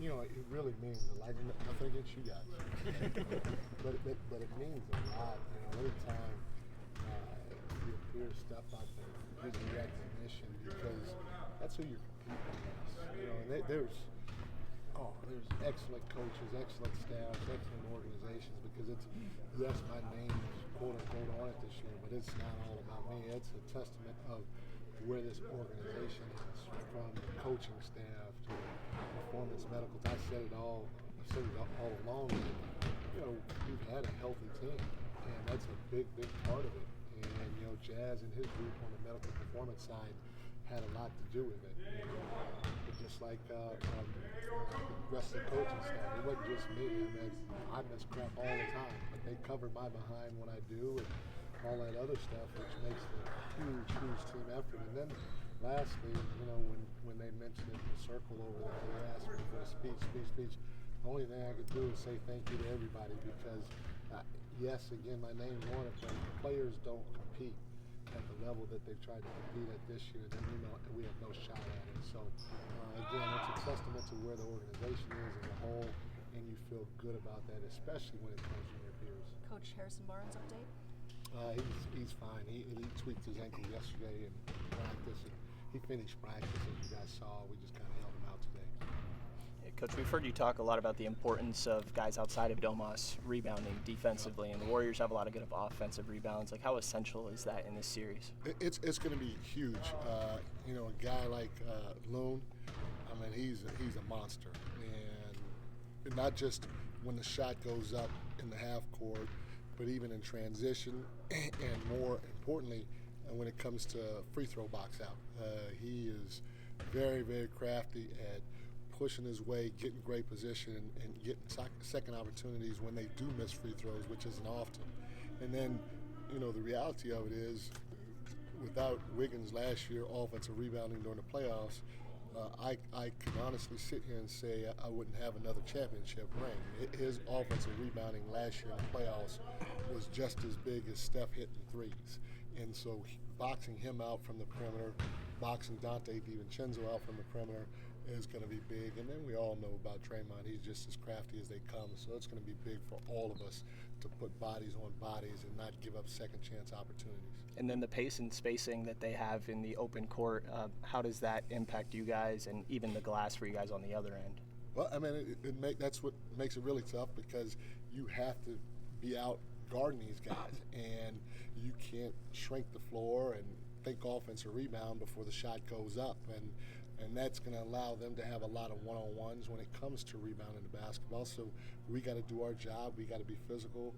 it really means a lot. Nothing against you guys, but it means a lot. Anytime your peers step up and give you recognition, because that's who you're competing against. And there's excellent coaches, excellent staffs, excellent organizations, because yes, my name is quote unquote on it this year, but it's not all about me. It's a testament of where this organization is, from the coaching staff to performance medical. I said it all along. We've had a healthy team, and that's a big part of it. And Jazz and his group on the medical performance side had a lot to do with it. But just like the rest of the coaching staff, it wasn't just me. I miss crap all the time, but they cover my behind when I do, and all that other stuff, which makes it a huge team effort. And then lastly, when they mentioned it in the circle over there, they asked me for a speech. The only thing I could do is say thank you to everybody, because yes, again, my name's on it, but players don't compete at the level that they've tried to compete at this year, then we have no shot at it. So again, it's a testament to where the organization is as a whole, and you feel good about that, especially when it comes from your peers. Coach Harrison Barnes update? He's fine. He tweaked his ankle yesterday in practice. He finished practice, as you guys saw. We just kind of held him out today. Hey, Coach, we've heard you talk a lot about the importance of guys outside of Domas rebounding defensively, and the Warriors have a lot of good offensive rebounds. Like, how essential is that in this series? It's going to be huge. A guy like Loon, he's a monster, and not just when the shot goes up in the half court, but even in transition, and more importantly, when it comes to free throw box out. He is very crafty at pushing his way, getting great position, and getting second opportunities when they do miss free throws, which isn't often. And then, the reality of it is, without Wiggins last year offensive rebounding during the playoffs, I can honestly sit here and say I wouldn't have another championship ring. His offensive rebounding last year in the playoffs was just as big as Steph hitting threes. And so boxing him out from the perimeter, boxing Dante DiVincenzo out from the perimeter is going to be big. And then we all know about Draymond. He's just as crafty as they come. So it's going to be big for all of us to put bodies on bodies and not give up second chance opportunities. And then the pace and spacing that they have in the open court, how does that impact you guys and even the glass for you guys on the other end? Well, that's what makes it really tough, because you have to be out guarding these guys, and you can't shrink the floor and think offensive rebound before the shot goes up, and that's going to allow them to have a lot of one-on-ones when it comes to rebounding the basketball. So we got to do our job. We got to be physical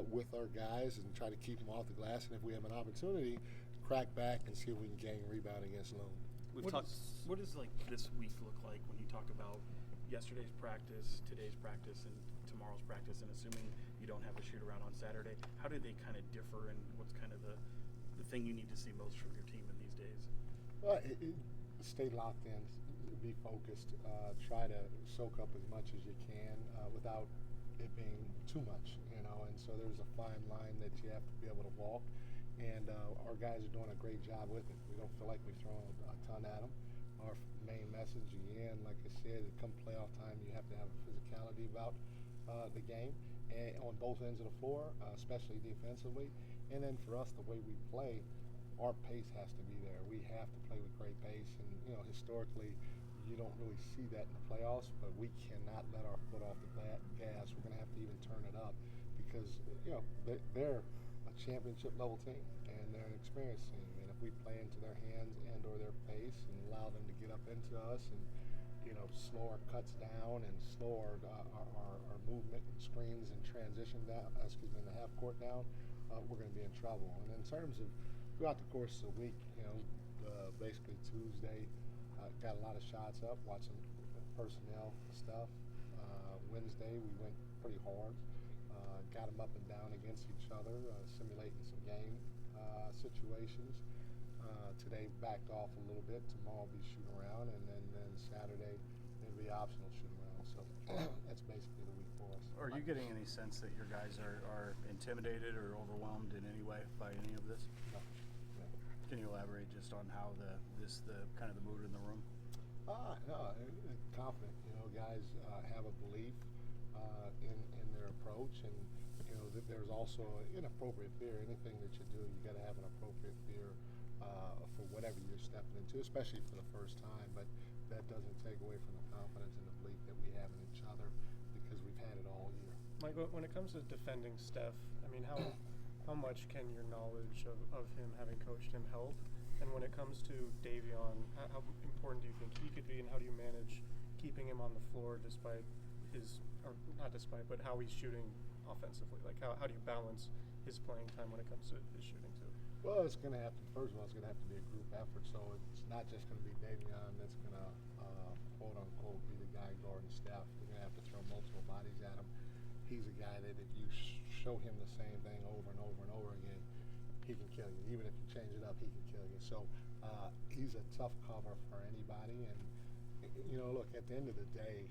with our guys and try to keep them off the glass, and if we have an opportunity, crack back and see if we can gain rebound against Lone. What does this week look like when you talk about yesterday's practice, today's practice, and tomorrow's practice, and assuming you don't have a shoot around on Saturday, how do they kind of differ, and what's kind of the thing you need to see most from your team in these days? Well, stay locked in, be focused, try to soak up as much as you can without it being too much, and so there's a fine line that you have to be able to walk, and our guys are doing a great job with it. We don't feel like we've thrown a ton at them. Our main message, again, like I said, come playoff time, you have to have a physicality about the game, and on both ends of the floor, especially defensively. And then for us, the way we play, our pace has to be there. We have to play with great pace, and historically, you don't really see that in the playoffs, but we cannot let our foot off the gas. We're going to have to even turn it up, because they're a championship level team, and they're an experienced team. And if we play into their hands and or their pace and allow them to get up into us and slow our cuts down and slow our movement and screens and transition down, in the half court down, we're going to be in trouble. And in terms of throughout the course of the week, basically Tuesday, got a lot of shots up, watching personnel stuff. Wednesday, we went pretty hard, got them up and down against each other, simulating some game situations. Today, backed off a little bit. Tomorrow, will be shooting around, and then Saturday, it'll be optional shooting around. So that's basically the week for us. Are you getting any sense that your guys are intimidated or overwhelmed in any way by any of this? No. Can you elaborate just on how the kind of the mood in the room? No, confident. Guys have a belief in their approach, and there's also an appropriate fear. Anything that you do, you got to have an appropriate fear for whatever you're stepping into, especially for the first time. But that doesn't take away from the confidence and the belief that we have in each other because we've had it all year. Mike, when it comes to defending Steph, I mean, how much can your knowledge of him, having coached him, help? And when it comes to Davion, how important do you think he could be, and how do you manage keeping him on the floor despite his, or not despite, but how he's shooting offensively? Like, how do you balance his playing time when it comes to his shooting too? Well, it's going to have to, first of all, it's going to have to be a group effort. So it's not just going to be Davion that's going to, quote unquote, be the guy guarding Steph. You're going to have to throw multiple bodies at him. He's a guy that if you show him the same thing over and over and over again, he can kill you. Even if you change it up, he can kill you. So he's a tough cover for anybody. And, look, at the end of the day,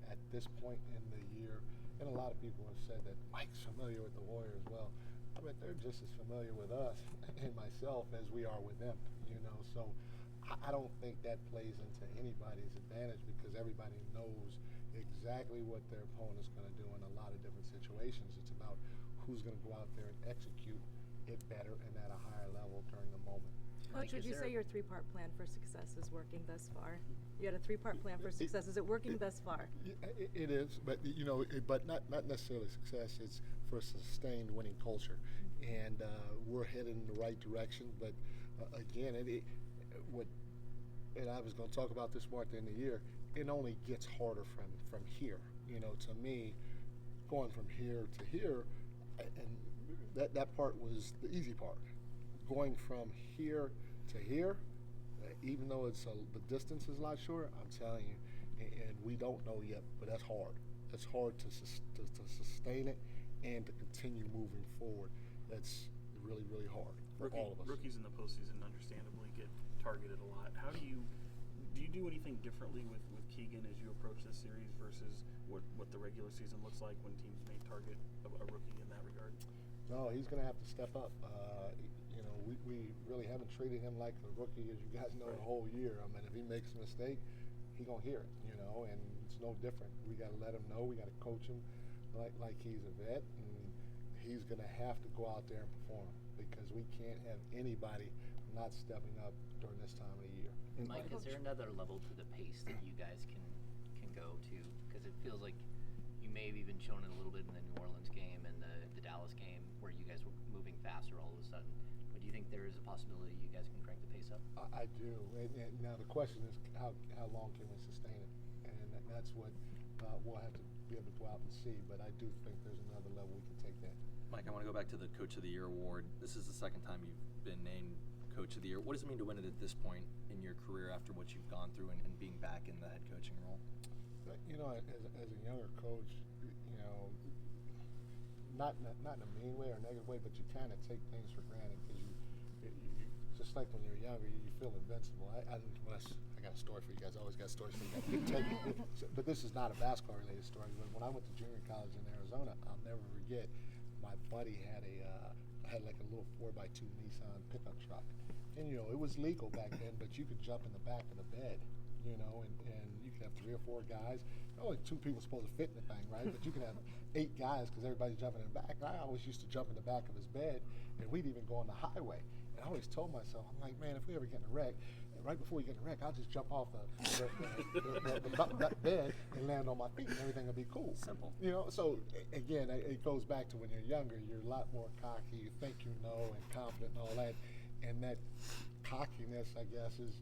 at this point in the year, and a lot of people have said that Mike's familiar with the Warriors. Well, I bet they're just as familiar with us and myself as we are with them, So I don't think that plays into anybody's advantage because everybody knows exactly what their opponent's going to do in a lot of different situations. It's about who's going to go out there and execute it better and at a higher level during the moment. Coach, would you say your three-part plan for success is working thus far? You had a three-part plan for success. Is it working thus far? It is, but but not necessarily success. It's for a sustained winning culture, and we're heading in the right direction. But again, and I was going to talk about this more at the end of the year. It only gets harder from here. To me, going from here to here, and that part was the easy part. Going from here to here, even though the distance is a lot shorter, I'm telling you, and we don't know yet, but that's hard. It's hard to sustain it and to continue moving forward. That's really, really hard for all of us. Rookies in the postseason understandably get targeted a lot. How do you do anything differently with Keegan as you approach this series versus what the regular season looks like when teams may target a rookie in that regard? No, he's going to have to step up. We really haven't treated him like a rookie, as you guys know, the whole year. I mean, if he makes a mistake, he's going to hear it, and it's no different. We got to let him know. We got to coach him like he's a vet, and he's going to have to go out there and perform because we can't have anybody not stepping up during this time of the year. Mike, is there another level to the pace that you guys can go to? Because it feels like you may have even shown it a little bit in the New Orleans game and the Dallas game where you guys were moving faster all of a sudden. But do you think there is a possibility you guys can crank the pace up? I do. And now the question is how long can we sustain it? And that's what we'll have to be able to go out and see. But I do think there's another level we can take that. Mike, I want to go back to the Coach of the Year award. This is the second time you've been named Coach of the Year. What does it mean to win it at this point in your career after what you've gone through and being back in the head coaching role? As a younger coach, not in a mean way or negative way, but you kind of take things for granted because you just like when you're younger, you feel invincible. I got a story for you guys. I always got stories for you guys. But this is not a basketball-related story. When I went to junior college in Arizona, I'll never forget. My buddy had like a little 4x2 Nissan pickup truck, and it was legal back then, but you could jump in the back of the bed, and you could have 3 or 4 guys. Only 2 people supposed to fit in the thing, right? But you can have 8 guys because everybody's jumping in the back. I always used to jump in the back of his bed, and we'd even go on the highway. And I always told myself, I'm like, man, if we ever get in a wreck, right before we get in a wreck, I'll just jump off the bed and land on my feet, and everything will be cool. Simple. So again, it goes back to when you're younger, you're a lot more cocky. You think you know and confident and all that, and that cockiness, I guess, is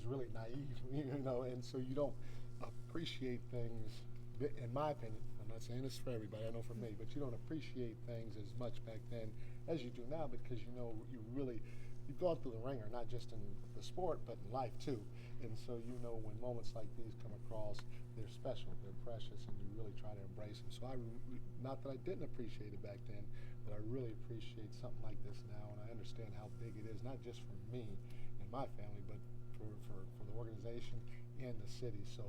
really naive. And so you don't appreciate things. In my opinion, I'm not saying this for everybody. I know for me, but you don't appreciate things as much back then as you do now because you've gone through the ringer, not just in the sport, but in life too. And so when moments like these come across, they're special, they're precious, and you really try to embrace them. So not that I didn't appreciate it back then, but I really appreciate something like this now, and I understand how big it is, not just for me and my family, but for the organization and the city. So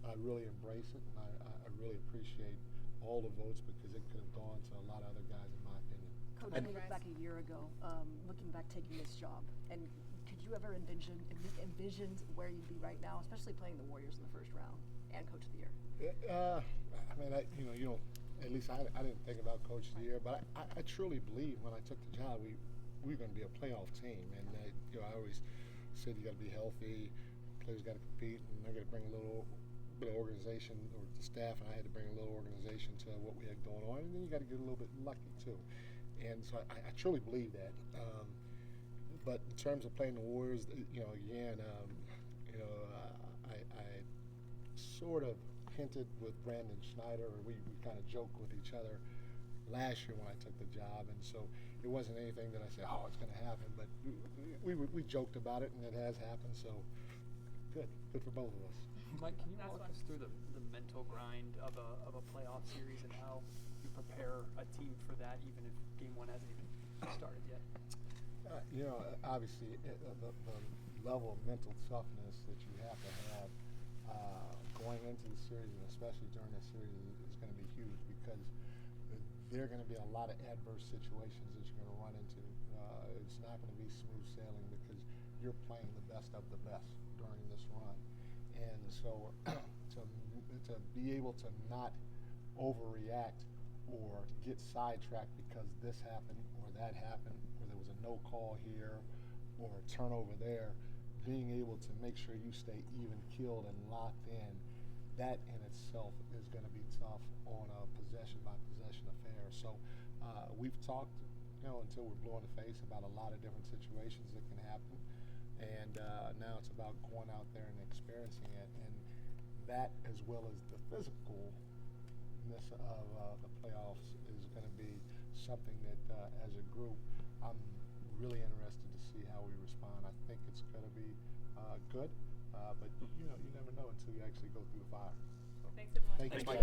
I really embrace it, and I really appreciate all the votes because it could have gone to a lot of other guys, in my opinion. Coach, you look back a year ago, looking back taking this job, and could you you ever envisioned where you'd be right now, especially playing the Warriors in the first round and Coach of the Year? I mean, you don't. At least I didn't think about Coach of the Year, but I truly believe when I took the job, we were going to be a playoff team, and I always said you got to be healthy, players got to compete, and they're going to bring a little bit of organization, or the staff and I had to bring a little organization to what we had going on, and then you got to get a little bit lucky too. And so I truly believe that. But in terms of playing the Warriors, again, I sort of hinted with Brandon Schneider, or we kind of joked with each other last year when I took the job, and so it wasn't anything that I said, oh, it's going to happen, but we joked about it, and it has happened, so good for both of us. Mike, can you walk us through the mental grind of a playoff series and how you prepare a team for that, even if game one hasn't even started yet? Obviously, the level of mental toughness that you have to have going into the series, and especially during the series, is going to be huge, because there are going to be a lot of adverse situations that you're going to run into. It's not going to be smooth sailing because you're playing the best of the best during this run. And so to be able to not overreact or get sidetracked because this happened or that happened, or there was a no call here or a turnover there, being able to make sure you stay even keeled and locked in, that in itself is going to be tough on a possession by possession affair. So we've talked, until we're blue in the face about a lot of different situations that can happen. And now it's about going out there and experiencing it, and that, as well as the physicalness of the playoffs, is going to be something that, as a group, I'm really interested to see how we respond. I think it's going to be good, but you never know until you actually go through the fire. So. Thanks, everyone. Thank you. Mike.